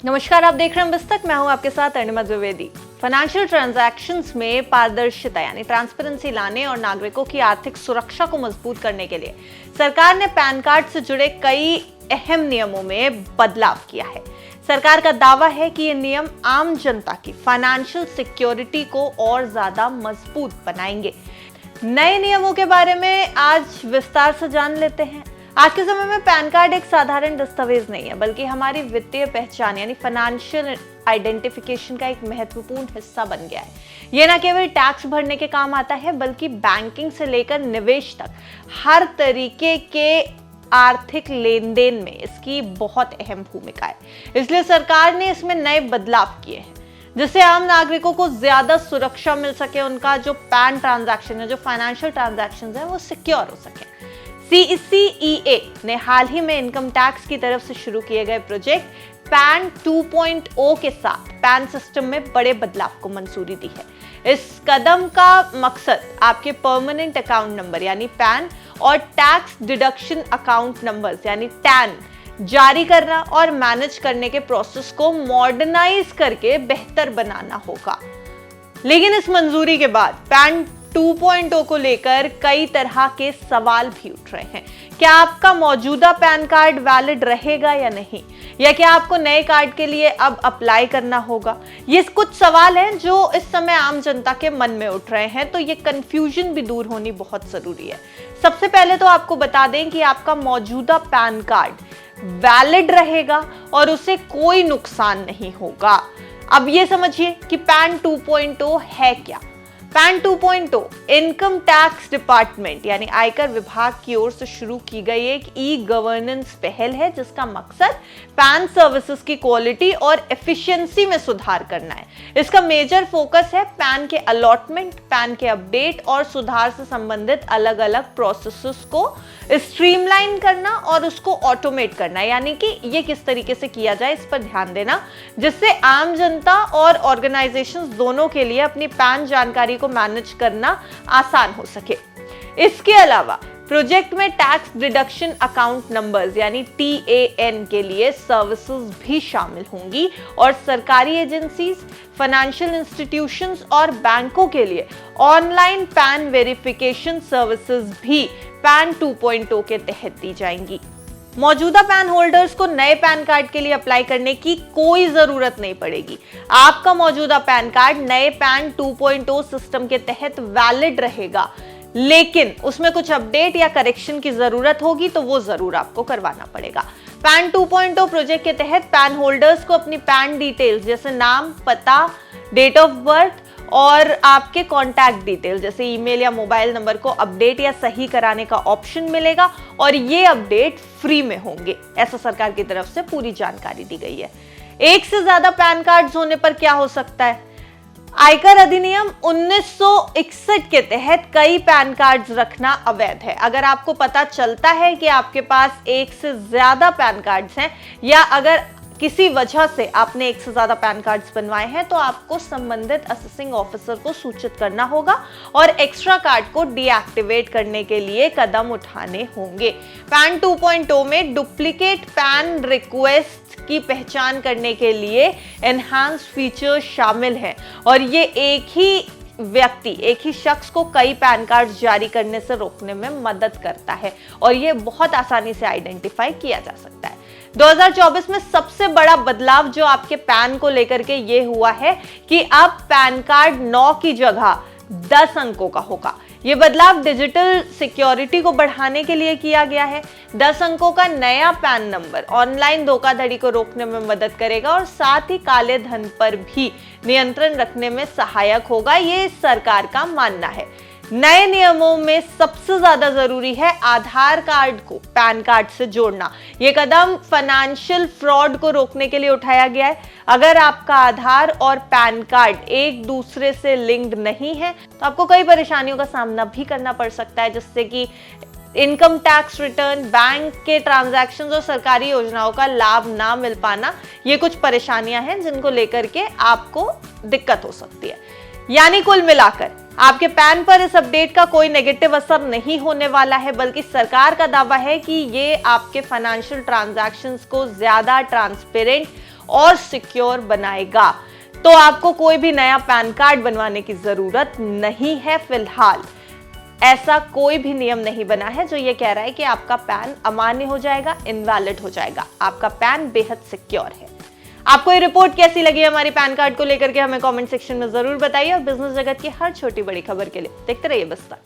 नमस्कार, आप देख रहे हैं बिस्तक। मैं हूं आपके साथ अनिमा द्विवेदी। फाइनेंशियल ट्रांजैक्शंस में पारदर्शिता यानी ट्रांसपेरेंसी लाने और नागरिकों की आर्थिक सुरक्षा को मजबूत करने के लिए सरकार ने पैन कार्ड से जुड़े कई अहम नियमों में बदलाव किया है। सरकार का दावा है कि ये नियम आम जनता की फाइनेंशियल सिक्योरिटी को और ज्यादा मजबूत बनाएंगे। नए नियमों के बारे में आज विस्तार से जान लेते हैं। आज के समय में पैन कार्ड एक साधारण दस्तावेज नहीं है, बल्कि हमारी वित्तीय पहचान यानी फाइनेंशियल आइडेंटिफिकेशन का एक महत्वपूर्ण हिस्सा बन गया है। यह न केवल टैक्स भरने के काम आता है, बल्कि बैंकिंग से लेकर निवेश तक हर तरीके के आर्थिक लेन देन में इसकी बहुत अहम भूमिका है। इसलिए सरकार ने इसमें नए बदलाव किए हैं, जिससे आम नागरिकों को ज्यादा सुरक्षा मिल सके। उनका जो पैन ट्रांजैक्शन है, जो फाइनेंशियल ट्रांजैक्शन है, वो सिक्योर हो सके। CEA ने हाल ही में इनकम टैक्स की तरफ से शुरू किए गए प्रोजेक्ट पैन 2.0 के साथ पैन सिस्टम में बड़े बदलाव को मंजूरी दी है। इस कदम का मकसद आपके परमानेंट अकाउंट नंबर यानी पैन और टैक्स डिडक्शन अकाउंट नंबर्स यानी टैन जारी करना और मैनेज करने के प्रोसेस को मॉडर्नाइज करके बेहतर बनाना होगा। लेकिन इस मंजूरी के बाद पैन 2.0 को लेकर कई तरह के सवाल भी उठ रहे हैं। क्या आपका मौजूदा पैन कार्ड वैलिड रहेगा या नहीं, या क्या आपको नए कार्ड के लिए अब अप्लाई करना होगा? ये कुछ सवाल हैं जो इस समय आम जनता के मन में उठ रहे हैं, तो ये कंफ्यूजन भी दूर होनी बहुत जरूरी है। सबसे पहले तो आपको बता दें कि आपका मौजूदा पैन कार्ड वैलिड रहेगा और उसे कोई नुकसान नहीं होगा। अब ये समझिए कि पैन 2.0 है क्या। पैन 2.0 इनकम टैक्स डिपार्टमेंट यानी आयकर विभाग की ओर से शुरू की गई एक ई-गवर्नेंस पहल है, जिसका मकसद पैन सर्विसेज की क्वालिटी और एफिशिएंसी में सुधार करना है। इसका मेजर फोकस है पैन के अलॉटमेंट, पैन के अपडेट और सुधार से संबंधित अलग अलग प्रोसेसेस को स्ट्रीमलाइन करना और उसको ऑटोमेट करना, यानी कि ये किस तरीके से किया जाए इस पर ध्यान देना, जिससे आम जनता और ऑर्गेनाइजेशंस दोनों के लिए अपनी पैन जानकारी को मैनेज करना आसान हो सके। इसके अलावा प्रोजेक्ट में टैक्स डिडक्शन अकाउंट नंबर्स यानी TAN के लिए सर्विसेज भी शामिल होंगी और सरकारी एजेंसीज, फाइनेंशियल इंस्टीट्यूशंस और बैंकों के लिए ऑनलाइन पैन वेरिफिकेशन सर्विसेज भी पैन 2.0 के तहत दी जाएंगी। मौजूदा पैन होल्डर्स को नए पैन कार्ड के लिए अप्लाई करने की कोई जरूरत नहीं पड़ेगी। आपका मौजूदा पैन कार्ड नए पैन 2.0 सिस्टम के तहत वैलिड रहेगा, लेकिन उसमें कुछ अपडेट या करेक्शन की जरूरत होगी, तो वो जरूर आपको करवाना पड़ेगा। पैन 2.0 प्रोजेक्ट के तहत पैन होल्डर्स को अपनी पैन डिटेल्स जैसे नाम, पता, डेट ऑफ बर्थ और आपके कॉन्टैक्ट डिटेल जैसे ईमेल या मोबाइल नंबर को अपडेट या सही कराने का ऑप्शन मिलेगा और ये अपडेट फ्री में होंगे। ऐसा सरकार की तरफ से पूरी जानकारी दी गई है। एक से ज्यादा पैन कार्ड्स होने पर क्या हो सकता है? आयकर अधिनियम 1961 के तहत कई पैन कार्ड्स रखना अवैध है। अगर आपको पता चलता है कि आपके पास एक से ज्यादा पैन कार्ड्स हैं, या अगर किसी वजह से आपने एक से ज्यादा पैन कार्ड्स बनवाए हैं, तो आपको संबंधित असेसिंग ऑफिसर को सूचित करना होगा और एक्स्ट्रा कार्ड को डीएक्टिवेट करने के लिए कदम उठाने होंगे। पैन 2.0 में डुप्लीकेट पैन रिक्वेस्ट की पहचान करने के लिए एनहांस्ड फीचर्स शामिल हैं और ये एक ही शख्स को कई पैन कार्ड जारी करने से रोकने में मदद करता है और ये बहुत आसानी से आइडेंटिफाई किया जा सकता है। 2024 में सबसे बड़ा बदलाव जो आपके पैन को लेकर के ये हुआ है कि अब पैन कार्ड 9 की जगह 10 अंकों का होगा। ये बदलाव डिजिटल सिक्योरिटी को बढ़ाने के लिए किया गया है। 10 अंकों का नया पैन नंबर ऑनलाइन धोखाधड़ी को रोकने में मदद करेगा और साथ ही काले धन पर भी नियंत्रण रखने में सहायक होगा, ये सरकार का मानना है। नए नियमों में सबसे ज्यादा जरूरी है आधार कार्ड को पैन कार्ड से जोड़ना। यह कदम फाइनेंशियल फ्रॉड को रोकने के लिए उठाया गया है। अगर आपका आधार और पैन कार्ड एक दूसरे से लिंक्ड नहीं है, तो आपको कई परेशानियों का सामना भी करना पड़ सकता है, जिससे कि इनकम टैक्स रिटर्न, बैंक के ट्रांजैक्शंस और सरकारी योजनाओं का लाभ ना मिल पाना, ये कुछ परेशानियां हैं जिनको लेकर के आपको दिक्कत हो सकती है। यानी कुल मिलाकर आपके पैन पर इस अपडेट का कोई नेगेटिव असर नहीं होने वाला है, बल्कि सरकार का दावा है कि ये आपके फाइनेंशियल ट्रांजैक्शंस को ज्यादा ट्रांसपेरेंट और सिक्योर बनाएगा। तो आपको कोई भी नया पैन कार्ड बनवाने की जरूरत नहीं है। फिलहाल ऐसा कोई भी नियम नहीं बना है जो ये कह रहा है कि आपका पैन अमान्य हो जाएगा, इनवैलिड हो जाएगा। आपका पैन बेहद सिक्योर है। आपको ये रिपोर्ट कैसी लगी हमारी पैन कार्ड को लेकर के हमें कमेंट सेक्शन में जरूर बताइए और बिजनेस जगत की हर छोटी बड़ी खबर के लिए देखते रहिए बस्ता।